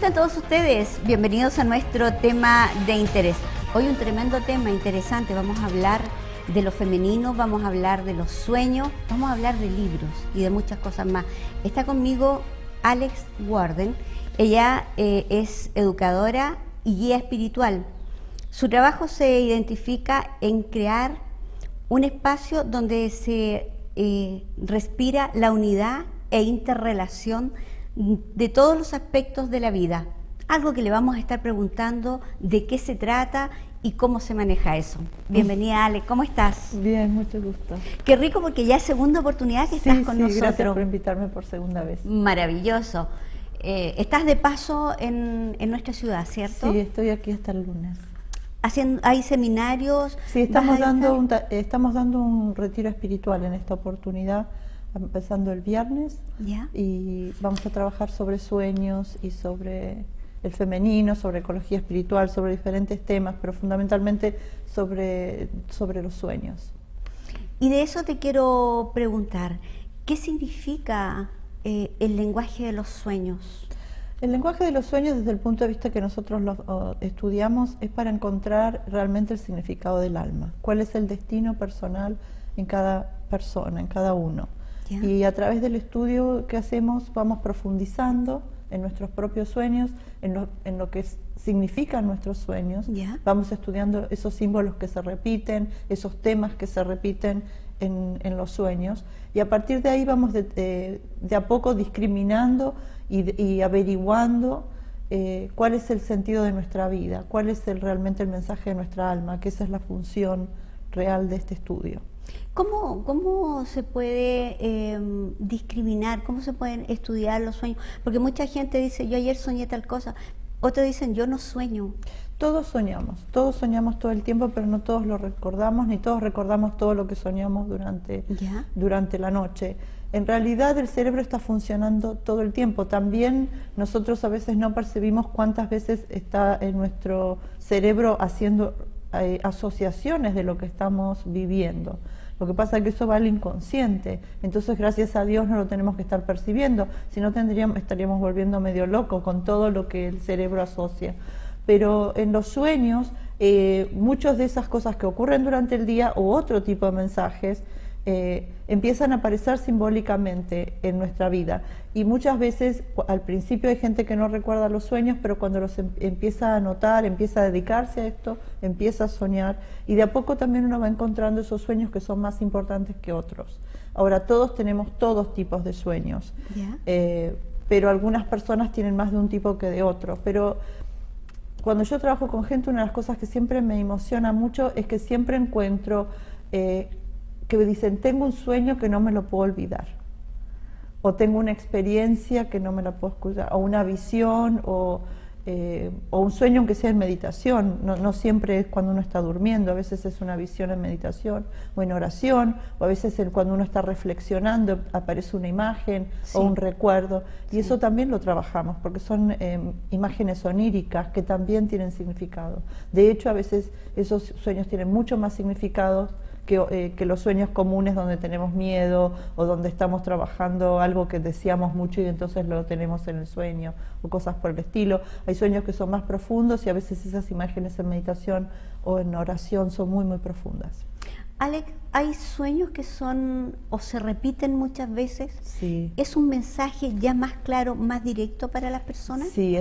están todos ustedes? Bienvenidos a nuestro tema de interés. Hoy un tremendo tema interesante. Vamos a hablar de lo femenino, vamos a hablar de los sueños, vamos a hablar de libros y de muchas cosas más. Está conmigo Alex Warden. Ella es educadora y guía espiritual. Su trabajo se identifica en crear un espacio donde se respira la unidad e interrelación de todos los aspectos de la vida. Algo que le vamos a estar preguntando de qué se trata y cómo se maneja eso. Bienvenida, Ale, ¿cómo estás? Bien, mucho gusto. Qué rico, porque ya es segunda oportunidad que estás con nosotros. Gracias por invitarme por segunda vez. Maravilloso. Estás de paso en nuestra ciudad, ¿cierto? Sí, estoy aquí hasta el lunes. ¿Hay seminarios? Sí, estamos dando un retiro espiritual en esta oportunidad, empezando el viernes. ¿Ya? Y vamos a trabajar sobre sueños y sobre el femenino, sobre ecología espiritual, sobre diferentes temas, pero fundamentalmente sobre los sueños. Y de eso te quiero preguntar, ¿qué significa el lenguaje de los sueños? El lenguaje de los sueños, desde el punto de vista que nosotros lo estudiamos, es para encontrar realmente el significado del alma. ¿Cuál es el destino personal en cada persona, en cada uno? ¿Ya? Y a través del estudio que hacemos vamos profundizando en nuestros propios sueños, en lo que significan nuestros sueños. ¿Ya? Vamos estudiando esos símbolos que se repiten, esos temas que se repiten en los sueños, y a partir de ahí vamos de a poco discriminando y averiguando cuál es el sentido de nuestra vida, cuál es realmente el mensaje de nuestra alma, que esa es la función real de este estudio. ¿Cómo se puede discriminar? ¿Cómo se pueden estudiar los sueños? Porque mucha gente dice, yo ayer soñé tal cosa. Otros dicen, yo no sueño. Todos soñamos todo el tiempo, pero no todos lo recordamos, ni todos recordamos todo lo que soñamos durante la noche. En realidad el cerebro está funcionando todo el tiempo. También nosotros a veces no percibimos cuántas veces está en nuestro cerebro haciendo asociaciones de lo que estamos viviendo. Lo que pasa es que eso va al inconsciente, entonces gracias a Dios no lo tenemos que estar percibiendo, si no estaríamos volviendo medio locos con todo lo que el cerebro asocia. Pero en los sueños, muchas de esas cosas que ocurren durante el día o otro tipo de mensajes empiezan a aparecer simbólicamente en nuestra vida, y muchas veces al principio hay gente que no recuerda los sueños, pero cuando los empieza a notar, empieza a dedicarse a esto, empieza a soñar, y de a poco también uno va encontrando esos sueños que son más importantes que otros. Ahora, todos tenemos todos tipos de sueños, pero algunas personas tienen más de un tipo que de otro. Pero cuando yo trabajo con gente, una de las cosas que siempre me emociona mucho es que siempre encuentro que me dicen, tengo un sueño que no me lo puedo olvidar, o tengo una experiencia que no me la puedo escuchar, o una visión, o un sueño aunque sea en meditación. No siempre es cuando uno está durmiendo, a veces es una visión en meditación o en oración, o a veces cuando uno está reflexionando aparece una imagen o un recuerdo, y eso también lo trabajamos porque son imágenes oníricas que también tienen significado. De hecho, a veces esos sueños tienen mucho más significado que los sueños comunes, donde tenemos miedo o donde estamos trabajando algo que deseamos mucho y entonces lo tenemos en el sueño, o cosas por el estilo. Hay sueños que son más profundos, y a veces esas imágenes en meditación o en oración son muy, muy profundas. Alex, ¿hay sueños que son o se repiten muchas veces? Sí. ¿Es un mensaje ya más claro, más directo para las personas? Sí,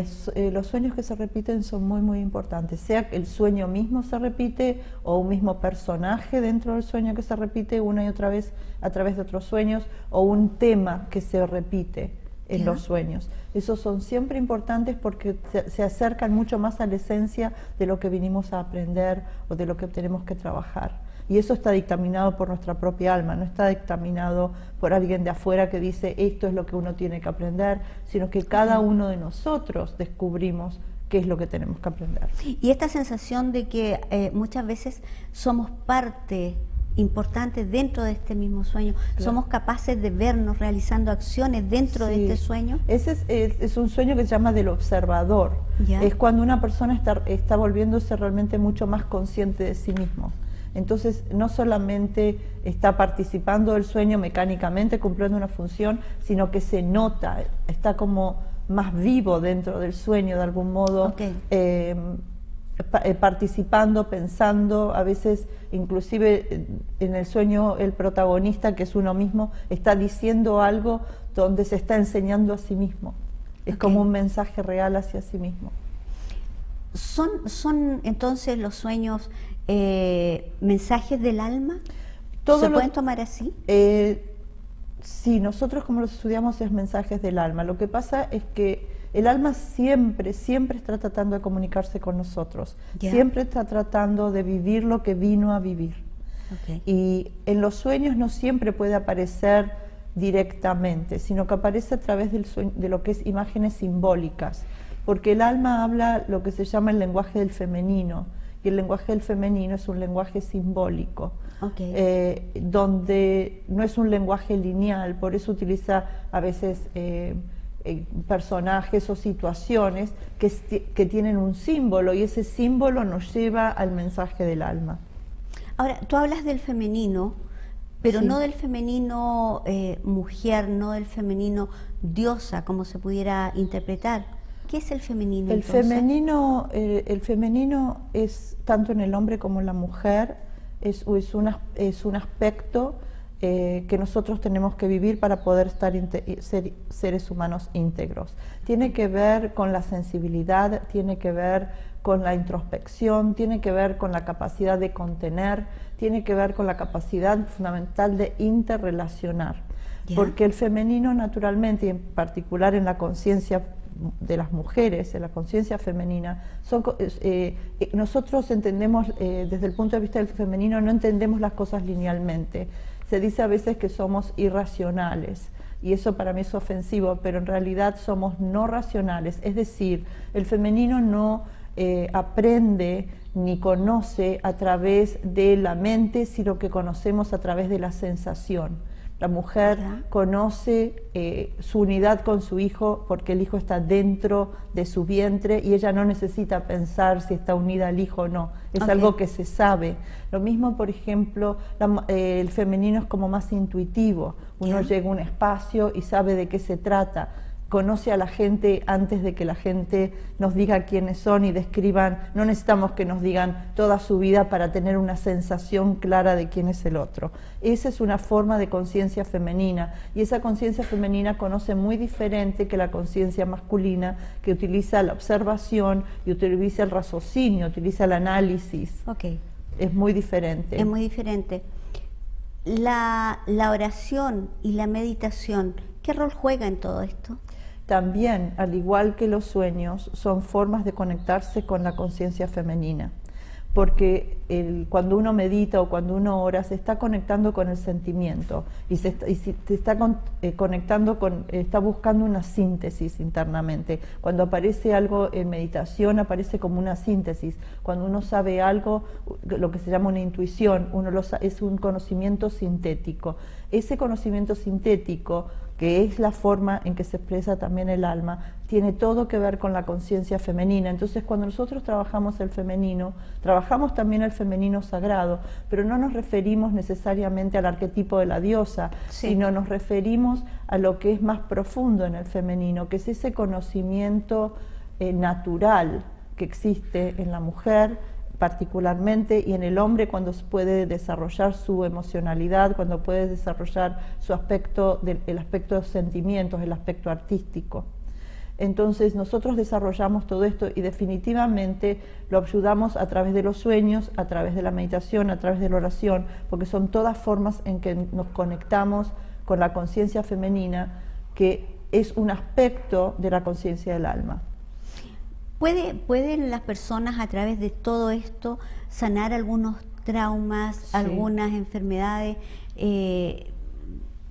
los sueños que se repiten son muy, muy importantes. Sea que el sueño mismo se repite, o un mismo personaje dentro del sueño que se repite una y otra vez a través de otros sueños, o un tema que se repite en los sueños. Esos son siempre importantes porque se acercan mucho más a la esencia de lo que vinimos a aprender o de lo que tenemos que trabajar. Y eso está dictaminado por nuestra propia alma, no está dictaminado por alguien de afuera que dice esto es lo que uno tiene que aprender, sino que cada uno de nosotros descubrimos qué es lo que tenemos que aprender. Y esta sensación de que muchas veces somos parte importante dentro de este mismo sueño, somos capaces de vernos realizando acciones dentro de este sueño. Ese es un sueño que se llama del observador. Es cuando una persona está volviéndose realmente mucho más consciente de sí mismo. Entonces no solamente está participando del sueño mecánicamente, cumpliendo una función, sino que se nota, está como más vivo dentro del sueño de algún modo, participando, pensando, a veces inclusive en el sueño el protagonista, que es uno mismo, está diciendo algo donde se está enseñando a sí mismo. Es como un mensaje real hacia sí mismo. ¿Son entonces los sueños mensajes del alma? ¿Se pueden tomar así? Sí, nosotros como los estudiamos es mensajes del alma. Lo que pasa es que el alma siempre está tratando de comunicarse con nosotros. Siempre está tratando de vivir lo que vino a vivir. Y en los sueños no siempre puede aparecer directamente, sino que aparece a través del sueño, de lo que es imágenes simbólicas. Porque el alma habla lo que se llama el lenguaje del femenino. Y el lenguaje del femenino es un lenguaje simbólico, donde no es un lenguaje lineal, por eso utiliza a veces personajes o situaciones que tienen un símbolo, y ese símbolo nos lleva al mensaje del alma. Ahora, tú hablas del femenino, pero no del femenino mujer, no del femenino diosa, como se pudiera interpretar. ¿Qué es el femenino? El femenino es, tanto en el hombre como en la mujer, es un aspecto que nosotros tenemos que vivir para poder ser seres humanos íntegros. Tiene que ver con la sensibilidad, tiene que ver con la introspección, tiene que ver con la capacidad de contener, tiene que ver con la capacidad fundamental de interrelacionar. Porque el femenino naturalmente, y en particular en la conciencia de las mujeres, en la conciencia femenina, nosotros entendemos, desde el punto de vista del femenino, no entendemos las cosas linealmente. Se dice a veces que somos irracionales, y eso para mí es ofensivo, pero en realidad somos no racionales, es decir, el femenino no aprende ni conoce a través de la mente, sino que conocemos a través de la sensación. La mujer conoce su unidad con su hijo porque el hijo está dentro de su vientre y ella no necesita pensar si está unida al hijo o no. Es algo que se sabe. Lo mismo, por ejemplo, el femenino es como más intuitivo. Uno llega a un espacio y sabe de qué se trata. Conoce a la gente antes de que la gente nos diga quiénes son y describan. No necesitamos que nos digan toda su vida para tener una sensación clara de quién es el otro. Esa es una forma de conciencia femenina, y esa conciencia femenina conoce muy diferente que la conciencia masculina, que utiliza la observación y utiliza el raciocinio, utiliza el análisis. Es muy diferente. Es muy diferente. La oración y la meditación, ¿qué rol juega en todo esto? También, al igual que los sueños, son formas de conectarse con la conciencia femenina, porque cuando uno medita o cuando uno ora se está conectando con el sentimiento y se está conectando está buscando una síntesis internamente. Cuando aparece algo en meditación aparece como una síntesis. Cuando uno sabe algo, lo que se llama una intuición, es un conocimiento sintético. Ese conocimiento sintético, que es la forma en que se expresa también el alma, tiene todo que ver con la conciencia femenina. Entonces, cuando nosotros trabajamos el femenino, trabajamos también el femenino sagrado, pero no nos referimos necesariamente al arquetipo de la diosa, sino nos referimos a lo que es más profundo en el femenino, que es ese conocimiento natural que existe en la mujer, particularmente, y en el hombre cuando puede desarrollar su emocionalidad, cuando puede desarrollar su aspecto, el aspecto de los sentimientos, el aspecto artístico. Entonces nosotros desarrollamos todo esto y definitivamente lo ayudamos a través de los sueños, a través de la meditación, a través de la oración, porque son todas formas en que nos conectamos con la conciencia femenina, que es un aspecto de la conciencia del alma. ¿Pueden las personas a través de todo esto sanar algunos traumas, algunas enfermedades,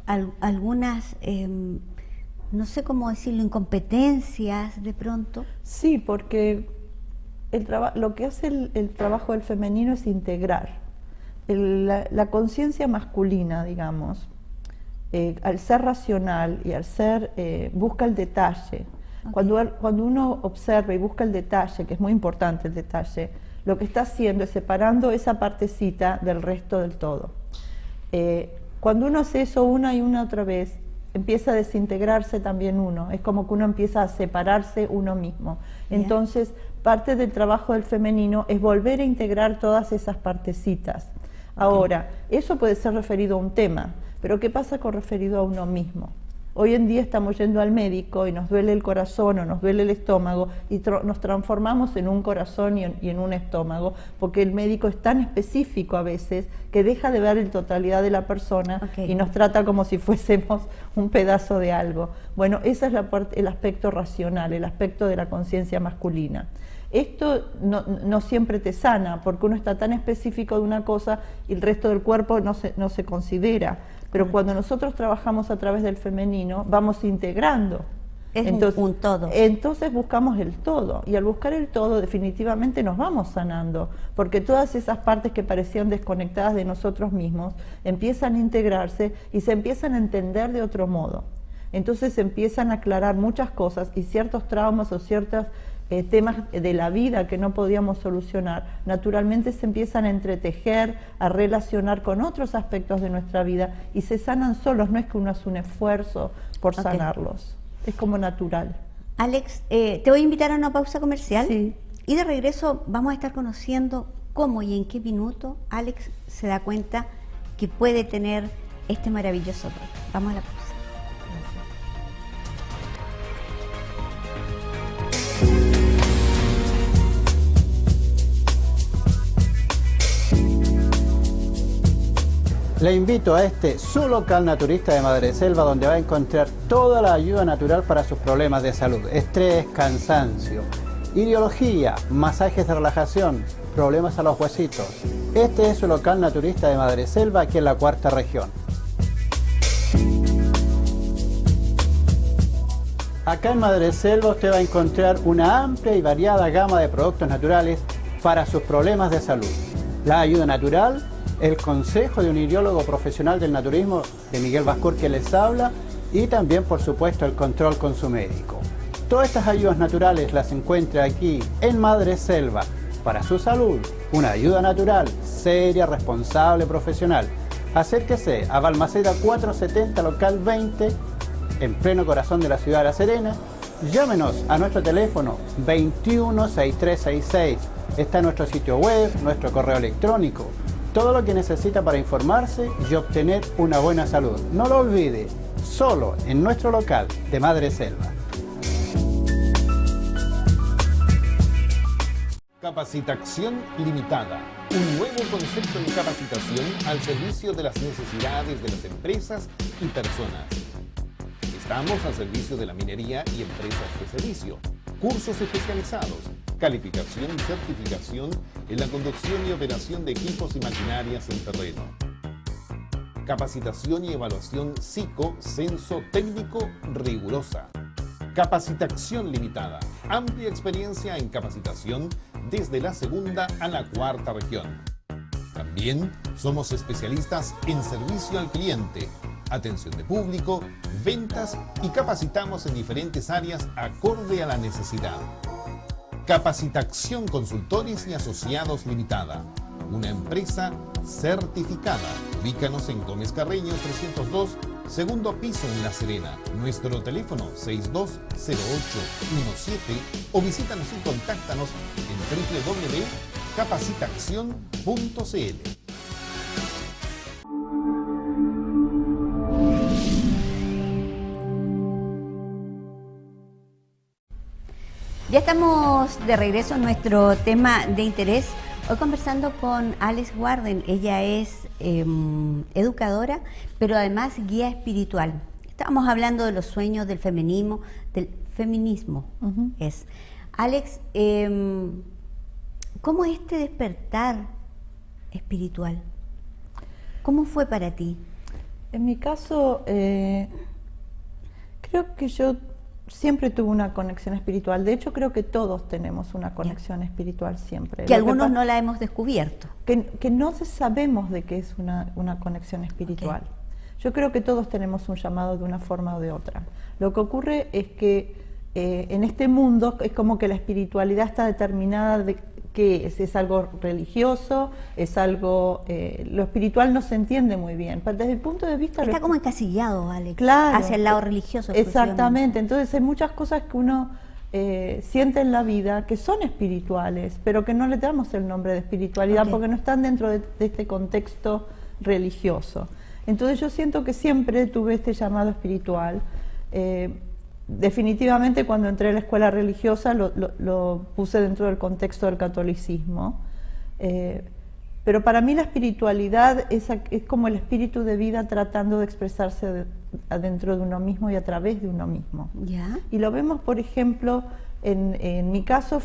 algunas, no sé cómo decirlo, incompetencias de pronto? Sí, porque lo que hace el trabajo del femenino es integrar. La conciencia masculina, digamos, al ser racional y al ser, busca el detalle. Cuando uno observa y busca el detalle, que es muy importante el detalle, lo que está haciendo es separando esa partecita del resto del todo. Cuando uno hace eso una y una otra vez, empieza a desintegrarse también uno, es como que uno empieza a separarse uno mismo. Entonces, parte del trabajo del femenino es volver a integrar todas esas partecitas. Ahora, eso puede ser referido a un tema, pero ¿qué pasa con referido a uno mismo? Hoy en día estamos yendo al médico y nos duele el corazón o nos duele el estómago y nos transformamos en un corazón y en un estómago, porque el médico es tan específico a veces que deja de ver la totalidad de la persona y nos trata como si fuésemos un pedazo de algo. Bueno, ese es el aspecto racional, el aspecto de la conciencia masculina. Esto no siempre te sana, porque uno está tan específico de una cosa y el resto del cuerpo no se considera. Pero cuando nosotros trabajamos a través del femenino, vamos integrando. Es un todo. Entonces buscamos el todo, y al buscar el todo definitivamente nos vamos sanando, porque todas esas partes que parecían desconectadas de nosotros mismos empiezan a integrarse y se empiezan a entender de otro modo. Entonces se empiezan a aclarar muchas cosas y ciertos traumas o ciertos temas de la vida que no podíamos solucionar, naturalmente se empiezan a entretejer, a relacionar con otros aspectos de nuestra vida y se sanan solos, no es que uno hace un esfuerzo por sanarlos, es como natural. Alex, te voy a invitar a una pausa comercial y de regreso vamos a estar conociendo cómo y en qué minuto Alex se da cuenta que puede tener este maravilloso don. Vamos a la pausa. Le invito a su local naturista de Madreselva, donde va a encontrar toda la ayuda natural para sus problemas de salud, estrés, cansancio, ideología, masajes de relajación, problemas a los huesitos. Este es su local naturista de Madreselva, aquí en la Cuarta Región. Acá en Madreselva usted va a encontrar una amplia y variada gama de productos naturales para sus problemas de salud. La ayuda natural, el consejo de un ideólogo profesional del naturismo, de Miguel Bascur, que les habla, y también, por supuesto, el control con su médico. Todas estas ayudas naturales las encuentra aquí en Madreselva. Para su salud, una ayuda natural, seria, responsable, profesional. Acérquese a Balmaceda 470, local 20, en pleno corazón de la ciudad de La Serena. Llámenos a nuestro teléfono 216366. Está nuestro sitio web, nuestro correo electrónico. Todo lo que necesita para informarse y obtener una buena salud. No lo olvide, solo en nuestro local de Madreselva. Capacitación limitada. Un nuevo concepto de capacitación al servicio de las necesidades de las empresas y personas. Estamos al servicio de la minería y empresas de servicio. Cursos especializados, calificación y certificación en la conducción y operación de equipos y maquinarias en terreno. Capacitación y evaluación psico-censo-técnico rigurosa. Capacitación limitada. Amplia experiencia en capacitación desde la segunda a la cuarta región. También somos especialistas en servicio al cliente, atención de público, ventas y capacitamos en diferentes áreas acorde a la necesidad. Capacitación Consultores y Asociados Limitada, una empresa certificada. Ubícanos en Gómez Carreño 302, segundo piso en La Serena. Nuestro teléfono 620817 o visítanos y contáctanos en www.capacitacion.cl. Ya estamos de regreso en nuestro tema de interés. Hoy conversando con Alex Warden. Ella es educadora, pero además guía espiritual. Estábamos hablando de los sueños, del feminismo. Alex, ¿cómo es este despertar espiritual? ¿Cómo fue para ti? En mi caso, creo que yo siempre tuve una conexión espiritual. De hecho, creo que todos tenemos una conexión espiritual siempre. Que algunos no la hemos descubierto. Que no sabemos de qué es una conexión espiritual. Yo creo que todos tenemos un llamado de una forma o de otra. Lo que ocurre es que en este mundo es como que la espiritualidad está determinada ¿qué es? ¿Es algo religioso? ¿Es algo...? Lo espiritual no se entiende muy bien. Pero desde el punto de vista... Está como encasillado, Alex, claro, hacia el lado religioso. Exactamente. Entonces hay muchas cosas que uno siente en la vida que son espirituales, pero que no le damos el nombre de espiritualidad porque no están dentro de este contexto religioso. Entonces yo siento que siempre tuve este llamado espiritual. Definitivamente cuando entré a la escuela religiosa lo puse dentro del contexto del catolicismo, pero para mí la espiritualidad es como el espíritu de vida tratando de expresarse adentro de uno mismo y a través de uno mismo. ¿Ya? Y lo vemos, por ejemplo, en mi caso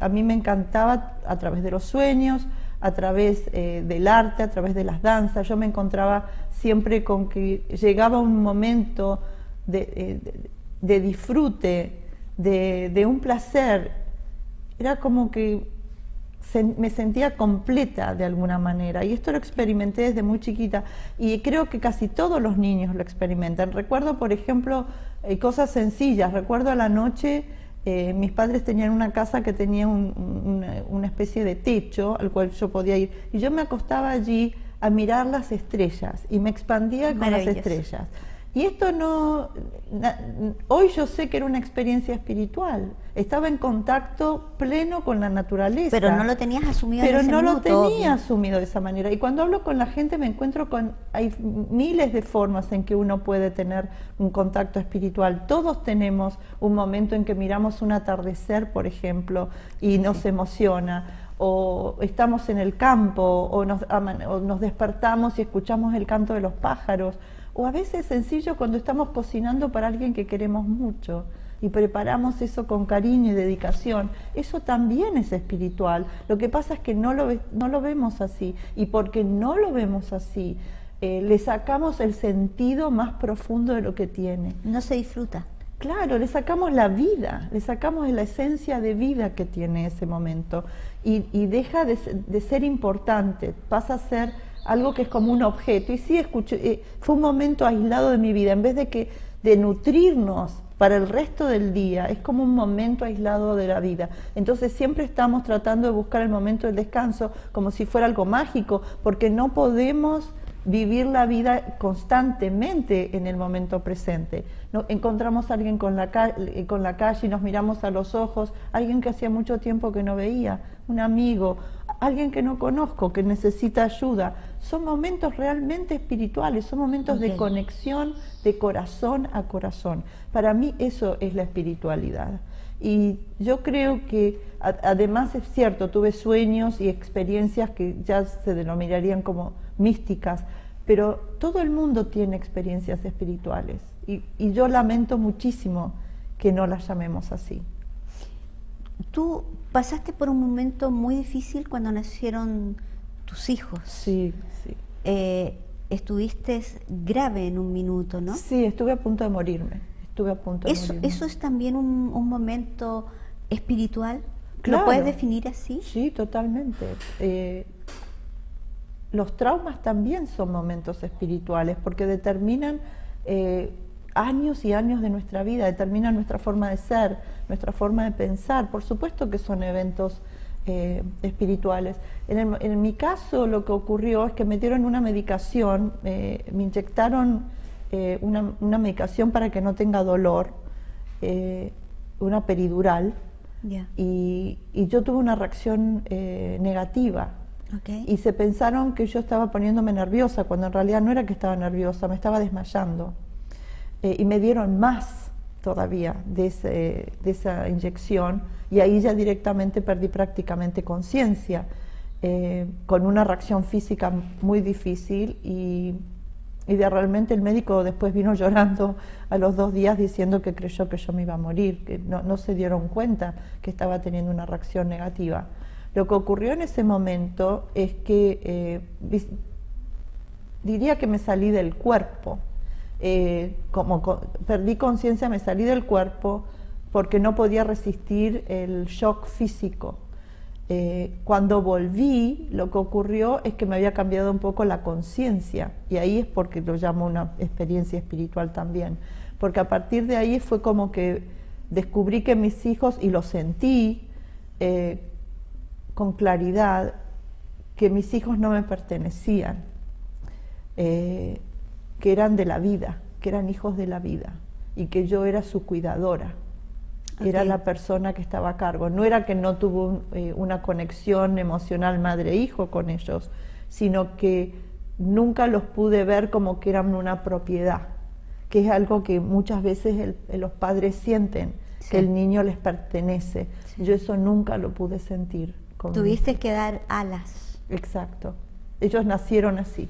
a mí me encantaba a través de los sueños, a través del arte, a través de las danzas. Yo me encontraba siempre con que llegaba un momento de disfrute, de un placer. Era como que me sentía completa de alguna manera, y esto lo experimenté desde muy chiquita, y creo que casi todos los niños lo experimentan. Recuerdo, por ejemplo, cosas sencillas. Recuerdo a la noche, mis padres tenían una casa que tenía una especie de techo al cual yo podía ir, y yo me acostaba allí a mirar las estrellas y me expandía con las estrellas. Y esto hoy yo sé que era una experiencia espiritual. Estaba en contacto pleno con la naturaleza. Pero no lo tenías asumido en ese Pero no lo minuto, tenía asumido de esa manera. Y cuando hablo con la gente me encuentro hay miles de formas en que uno puede tener un contacto espiritual. Todos tenemos un momento en que miramos un atardecer, por ejemplo, y nos emociona. O estamos en el campo, o nos despertamos y escuchamos el canto de los pájaros. O a veces sencillo cuando estamos cocinando para alguien que queremos mucho y preparamos eso con cariño y dedicación. Eso también es espiritual. Lo que pasa es que no lo vemos así, y porque no lo vemos así, le sacamos el sentido más profundo de lo que tiene. No se disfruta. Claro, le sacamos la vida, le sacamos la esencia de vida que tiene ese momento, y deja de ser importante, pasa a ser algo que es como un objeto. Y sí, fue un momento aislado de mi vida, en vez de nutrirnos para el resto del día, es como un momento aislado de la vida. Entonces siempre estamos tratando de buscar el momento del descanso como si fuera algo mágico, porque no podemos vivir la vida constantemente en el momento presente. Encontramos a alguien con la calle y nos miramos a los ojos, alguien que hacía mucho tiempo que no veía, un amigo, alguien que no conozco, que necesita ayuda. Son momentos realmente espirituales, son momentos de conexión de corazón a corazón. Para mí eso es la espiritualidad. Y yo creo que, además es cierto, tuve sueños y experiencias que ya se denominarían como místicas, pero todo el mundo tiene experiencias espirituales, y yo lamento muchísimo que no las llamemos así. Tú pasaste por un momento muy difícil cuando nacieron tus hijos. Sí, sí. Estuviste grave en un minuto, ¿no? Sí, estuve a punto de morirme. ¿Eso es también un momento espiritual? Claro. ¿Lo puedes definir así? Sí, totalmente. Los traumas también son momentos espirituales, porque determinan años y años de nuestra vida, determinan nuestra forma de ser, nuestra forma de pensar. Por supuesto que son eventos espirituales. En mi caso, lo que ocurrió es que me dieron una medicación, me inyectaron una medicación para que no tenga dolor, una peridural, y yo tuve una reacción negativa. Y se pensaron que yo estaba poniéndome nerviosa, cuando en realidad no era que estaba nerviosa, me estaba desmayando. Y me dieron más todavía de esa inyección, y ahí ya directamente perdí prácticamente conciencia, con una reacción física muy difícil, y realmente el médico después vino llorando a los 2 días diciendo que creyó que yo me iba a morir, que no se dieron cuenta que estaba teniendo una reacción negativa. Lo que ocurrió en ese momento es que diría que me salí del cuerpo. Perdí conciencia, me salí del cuerpo porque no podía resistir el shock físico. Cuando volví, lo que ocurrió es que me había cambiado un poco la conciencia, y ahí es porque lo llamo una experiencia espiritual también, porque a partir de ahí fue como que descubrí que mis hijos, y lo sentí, con claridad que mis hijos no me pertenecían, que eran de la vida, que eran hijos de la vida y que yo era su cuidadora. Okay. Era la persona que estaba a cargo. No era que no tuvo una conexión emocional madre-hijo con ellos, sino que nunca los pude ver como que eran una propiedad, que es algo que muchas veces los padres sienten, sí, que el niño les pertenece. Sí. Yo eso nunca lo pude sentir. Tuviste que dar alas. Exacto. Ellos nacieron así.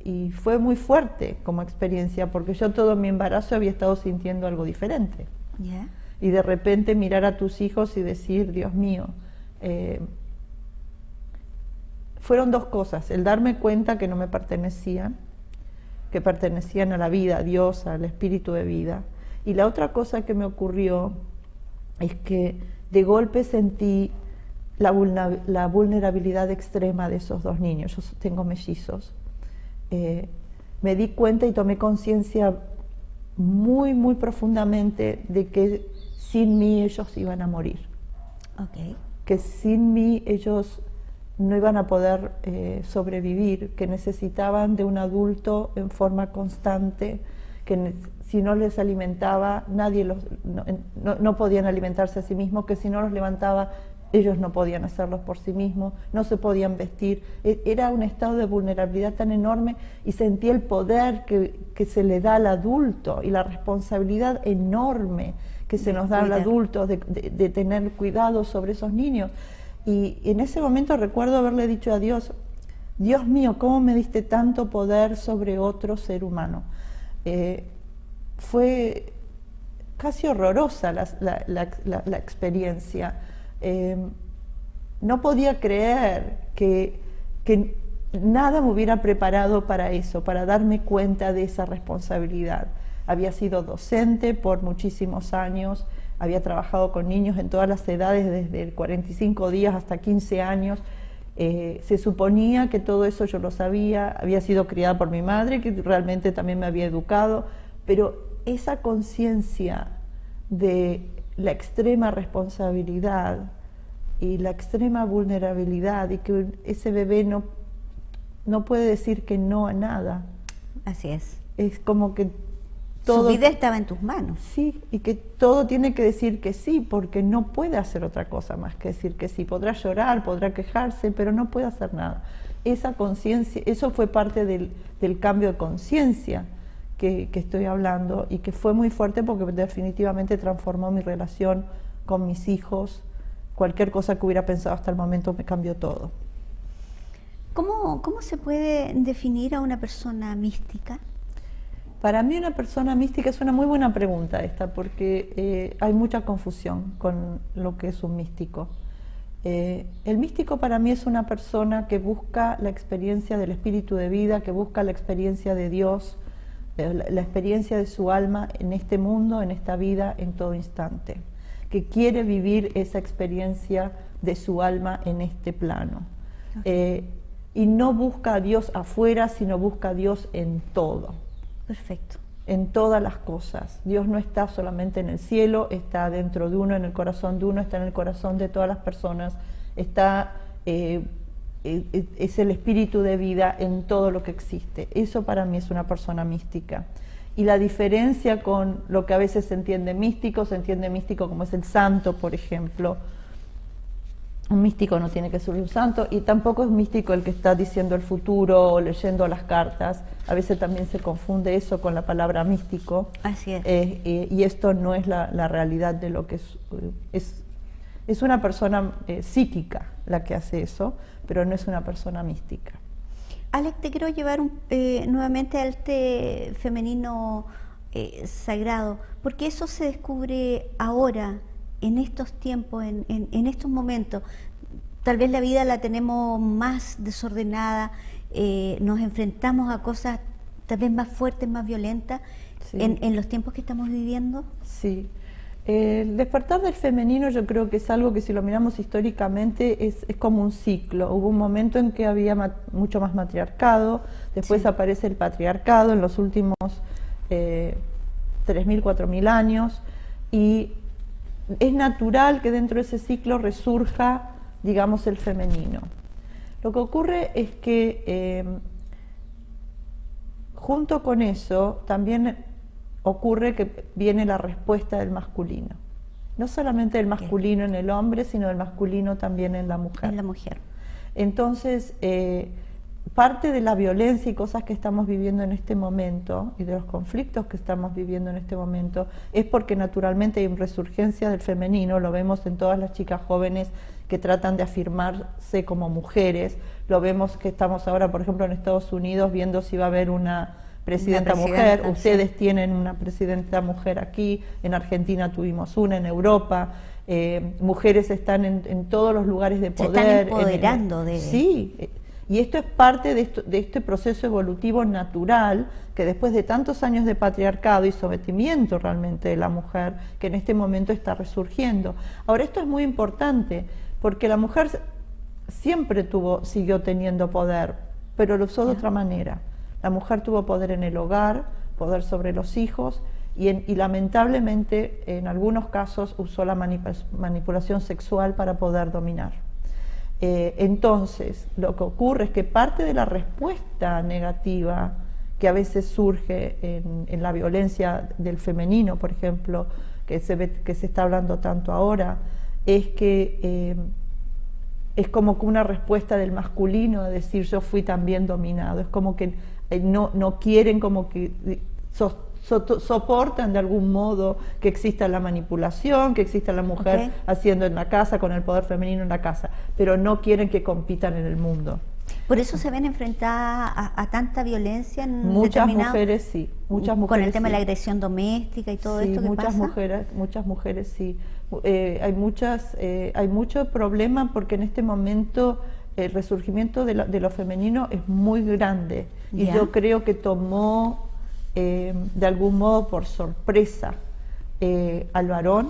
Y fue muy fuerte como experiencia, porque yo todo mi embarazo había estado sintiendo algo diferente. Yeah. Y de repente mirar a tus hijos y decir, Dios mío, fueron dos cosas: el darme cuenta que no me pertenecían, que pertenecían a la vida, a Dios, al espíritu de vida. Y la otra cosa que me ocurrió es que de golpe sentí la vulnerabilidad extrema de esos dos niños. Yo tengo mellizos. Me di cuenta y tomé conciencia muy, muy profundamente de que sin mí ellos iban a morir. Okay. Que sin mí ellos no iban a poder sobrevivir, que necesitaban de un adulto en forma constante, que si no les alimentaba, no podían alimentarse a sí mismos, que si no los levantaba, ellos no podían hacerlos por sí mismos, no se podían vestir. Era un estado de vulnerabilidad tan enorme, y sentí el poder que se le da al adulto y la responsabilidad enorme que se nos da al adulto de tener cuidado sobre esos niños. Y en ese momento recuerdo haberle dicho a Dios, Dios mío, ¿cómo me diste tanto poder sobre otro ser humano? Fue casi horrorosa la experiencia. No podía creer que nada me hubiera preparado para eso, para darme cuenta de esa responsabilidad. Había sido docente por muchísimos años, había trabajado con niños en todas las edades, desde 45 días hasta 15 años. Se suponía que todo eso yo lo sabía, había sido criada por mi madre, que realmente también me había educado, pero esa conciencia de la extrema responsabilidad y la extrema vulnerabilidad, y que ese bebé no puede decir que no a nada. Así es. Es como que todo, su vida estaba en tus manos. Sí, y que todo tiene que decir que sí, porque no puede hacer otra cosa más que decir que sí. Podrá llorar, podrá quejarse, pero no puede hacer nada. Esa conciencia, eso fue parte del cambio de conciencia que estoy hablando, y que fue muy fuerte porque definitivamente transformó mi relación con mis hijos. Cualquier cosa que hubiera pensado hasta el momento me cambió todo. ¿Cómo se puede definir a una persona mística? Para mí una persona mística es una muy buena pregunta esta, porque hay mucha confusión con lo que es un místico. El místico para mí es una persona que busca la experiencia del espíritu de vida, que busca la experiencia de Dios, la experiencia de su alma en este mundo, en esta vida, en todo instante, que quiere vivir esa experiencia de su alma en este plano. Okay. Y no busca a Dios afuera, sino busca a Dios en todo. Perfecto. En todas las cosas. Dios no está solamente en el cielo, está dentro de uno, en el corazón de uno, está en el corazón de todas las personas, está, es el espíritu de vida en todo lo que existe. Eso para mí es una persona mística. Y la diferencia con lo que a veces se entiende místico como es el santo, por ejemplo. Un místico no tiene que ser un santo, y tampoco es místico el que está diciendo el futuro o leyendo las cartas. A veces también se confunde eso con la palabra místico. Así es. Y esto no es la realidad de lo que es una persona psíquica la que hace eso, pero no es una persona mística. Alex, te quiero llevar nuevamente al té femenino sagrado, porque eso se descubre ahora, en estos tiempos, en estos momentos. Tal vez la vida la tenemos más desordenada, nos enfrentamos a cosas tal vez más fuertes, más violentas, sí, en los tiempos que estamos viviendo. Sí. El despertar del femenino yo creo que es algo que, si lo miramos históricamente, es como un ciclo. Hubo un momento en que había mucho más matriarcado, después sí, aparece el patriarcado en los últimos 3.000, 4.000 años, y es natural que dentro de ese ciclo resurja, digamos, el femenino. Lo que ocurre es que junto con eso también ocurre que viene la respuesta del masculino. No solamente del masculino en el hombre, sino del masculino también en la mujer. En la mujer. Entonces, parte de la violencia y cosas que estamos viviendo en este momento, y de los conflictos que estamos viviendo en este momento, es porque naturalmente hay una resurgencia del femenino. Lo vemos en todas las chicas jóvenes que tratan de afirmarse como mujeres. Lo vemos que estamos ahora, por ejemplo, en Estados Unidos, viendo si va a haber una presidenta mujer. Ustedes tienen una presidenta mujer aquí, en Argentina tuvimos una, en Europa. Mujeres están en todos los lugares de poder. Se están empoderando de... Sí, y esto es parte de este proceso evolutivo natural, que después de tantos años de patriarcado y sometimiento realmente de la mujer, que en este momento está resurgiendo. Ahora, esto es muy importante, porque la mujer siempre siguió teniendo poder, pero lo usó de otra manera. La mujer tuvo poder en el hogar, poder sobre los hijos, y lamentablemente en algunos casos usó la manipulación sexual para poder dominar. Entonces, lo que ocurre es que parte de la respuesta negativa que a veces surge en la violencia del femenino, por ejemplo, que se está hablando tanto ahora, es que es como que una respuesta del masculino de decir yo fui también dominado. Es como que no quieren, como que soportan de algún modo que exista la manipulación, que exista la mujer haciendo en la casa, con el poder femenino en la casa, pero no quieren que compitan en el mundo. Por eso se ven enfrentadas a tanta violencia en muchas mujeres, sí. Muchas mujeres, con el tema de la agresión doméstica y todo esto que pasa. Muchas mujeres, sí. Hay mucho problema porque en este momento el resurgimiento de lo femenino es muy grande. Y yo creo que tomó de algún modo por sorpresa al varón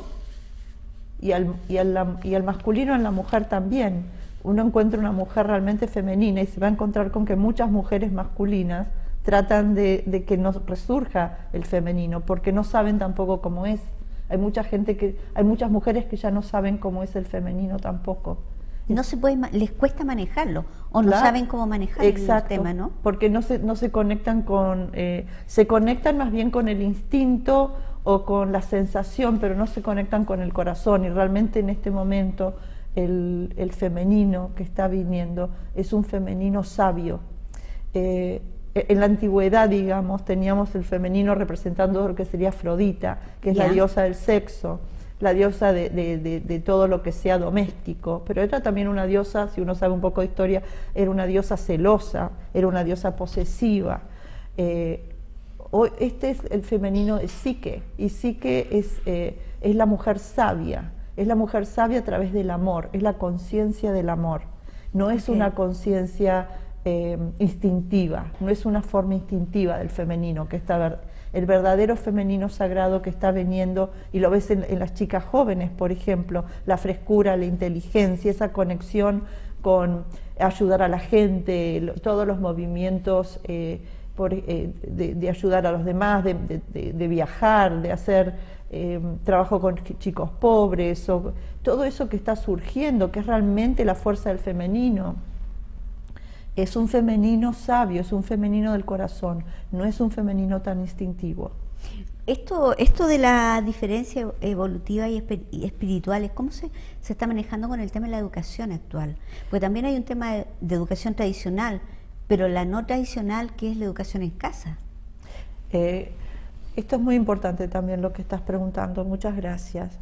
y al masculino en la mujer también. Uno encuentra una mujer realmente femenina y se va a encontrar con que muchas mujeres masculinas tratan de que no resurja el femenino porque no saben tampoco cómo es. Hay muchas mujeres que ya no saben cómo es el femenino tampoco. No se puede, les cuesta manejarlo o no saben cómo manejar el tema, ¿no? Porque no se conectan se conectan más bien con el instinto o con la sensación, pero no se conectan con el corazón. Y realmente en este momento el femenino que está viniendo es un femenino sabio. En la antigüedad, digamos, teníamos el femenino representando lo que sería Afrodita, que es la diosa del sexo, la diosa de todo lo que sea doméstico, pero era también una diosa, si uno sabe un poco de historia, era una diosa celosa, era una diosa posesiva. Este es el femenino de Psique, y Psique es la mujer sabia a través del amor, es la conciencia del amor, no es una conciencia instintiva, no es una forma instintiva del femenino que está el verdadero femenino sagrado que está viniendo, y lo ves en las chicas jóvenes, por ejemplo, la frescura, la inteligencia, esa conexión con ayudar a la gente, todos los movimientos de ayudar a los demás, de viajar, de hacer trabajo con chicos pobres, todo eso que está surgiendo, que es realmente la fuerza del femenino. Es un femenino sabio, es un femenino del corazón, no es un femenino tan instintivo. Esto de la diferencia evolutiva y espiritual, ¿cómo se está manejando con el tema de la educación actual? Porque también hay un tema de educación tradicional, pero la no tradicional, que es la educación en casa. Esto es muy importante también lo que estás preguntando, muchas gracias.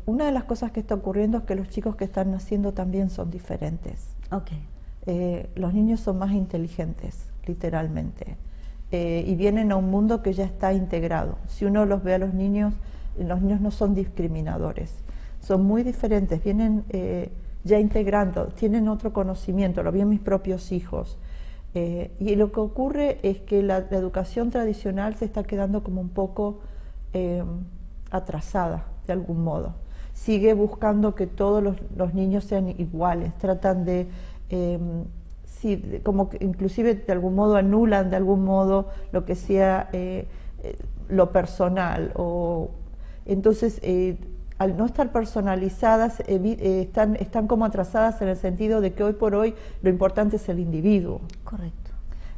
Una de las cosas que está ocurriendo es que los chicos que están naciendo también son diferentes. Los niños son más inteligentes, literalmente, y vienen a un mundo que ya está integrado. Si uno los ve a los niños no son discriminadores, son muy diferentes, vienen ya integrando, tienen otro conocimiento, lo vi en mis propios hijos. Y lo que ocurre es que la educación tradicional se está quedando como un poco atrasada, de algún modo. Sigue buscando que todos los niños sean iguales, tratan de... como que inclusive de algún modo anulan de algún modo lo que sea lo personal, entonces al no estar personalizadas, están como atrasadas en el sentido de que hoy por hoy lo importante es el individuo. Correcto.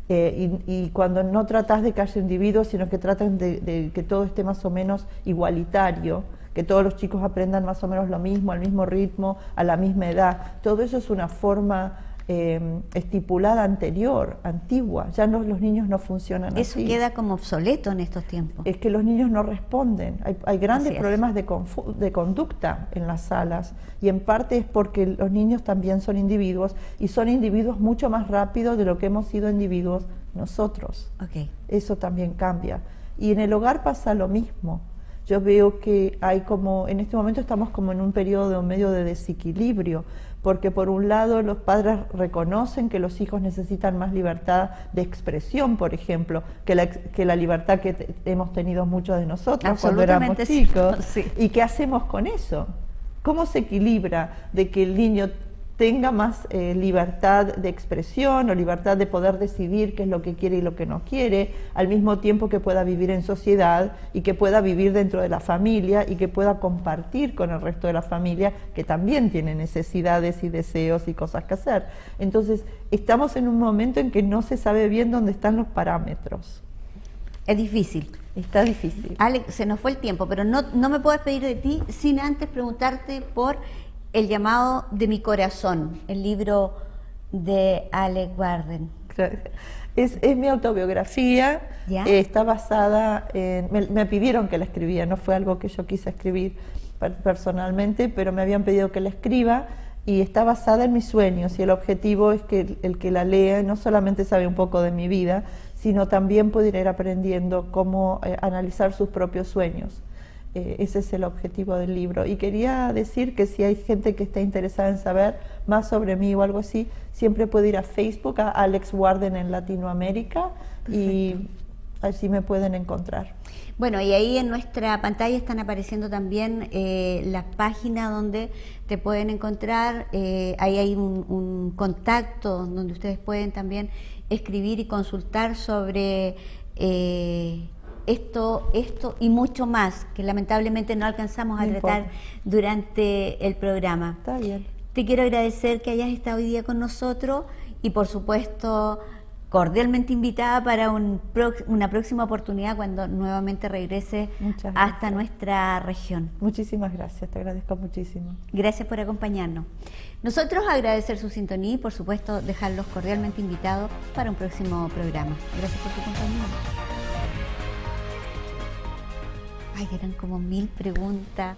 Y cuando no tratas de que haya individuos, sino que tratan de que todo esté más o menos igualitario, que todos los chicos aprendan más o menos lo mismo, al mismo ritmo, a la misma edad, todo eso es una forma estipulada antigua, ya los niños no funcionan así. Eso queda como obsoleto en estos tiempos. Es que los niños no responden, hay grandes problemas de conducta en las salas, y en parte es porque los niños también son individuos, y son individuos mucho más rápido de lo que hemos sido individuos nosotros. Okay. Eso también cambia. Y en el hogar pasa lo mismo. Yo veo que hay como, en este momento estamos como en un periodo medio de desequilibrio, porque por un lado los padres reconocen que los hijos necesitan más libertad de expresión, por ejemplo, que la libertad que hemos tenido muchos de nosotros cuando éramos chicos. Sí. ¿Y qué hacemos con eso? ¿Cómo se equilibra de que el niño tenga más libertad de expresión o libertad de poder decidir qué es lo que quiere y lo que no quiere, al mismo tiempo que pueda vivir en sociedad y que pueda vivir dentro de la familia y que pueda compartir con el resto de la familia, que también tiene necesidades y deseos y cosas que hacer? Entonces, estamos en un momento en que no se sabe bien dónde están los parámetros. Es difícil. Está difícil. Alex, se nos fue el tiempo, pero no me puedo despedir de ti sin antes preguntarte por El llamado de mi corazón, el libro de Alex Warden. Es mi autobiografía. Está basada en... Me pidieron que la escribiera, no fue algo que yo quise escribir personalmente, pero me habían pedido que la escriba, y está basada en mis sueños, y el objetivo es que el que la lea no solamente sabe un poco de mi vida, sino también puede ir aprendiendo cómo analizar sus propios sueños. Ese es el objetivo del libro. Y quería decir que si hay gente que está interesada en saber más sobre mí o algo así, siempre puede ir a Facebook, a Alex Warden en Latinoamérica. Perfecto. Y así me pueden encontrar. Bueno, y ahí en nuestra pantalla están apareciendo también las páginas donde te pueden encontrar. Ahí hay un contacto donde ustedes pueden también escribir y consultar sobre esto y mucho más, que lamentablemente no alcanzamos a tratar durante el programa. Está bien. Te quiero agradecer que hayas estado hoy día con nosotros, y por supuesto cordialmente invitada para una próxima oportunidad cuando nuevamente regrese hasta nuestra región. Muchísimas gracias, te agradezco muchísimo. Gracias por acompañarnos. Nosotros agradecer su sintonía y por supuesto dejarlos cordialmente invitados para un próximo programa. Gracias por su compañía. Ay, eran como 1000 preguntas.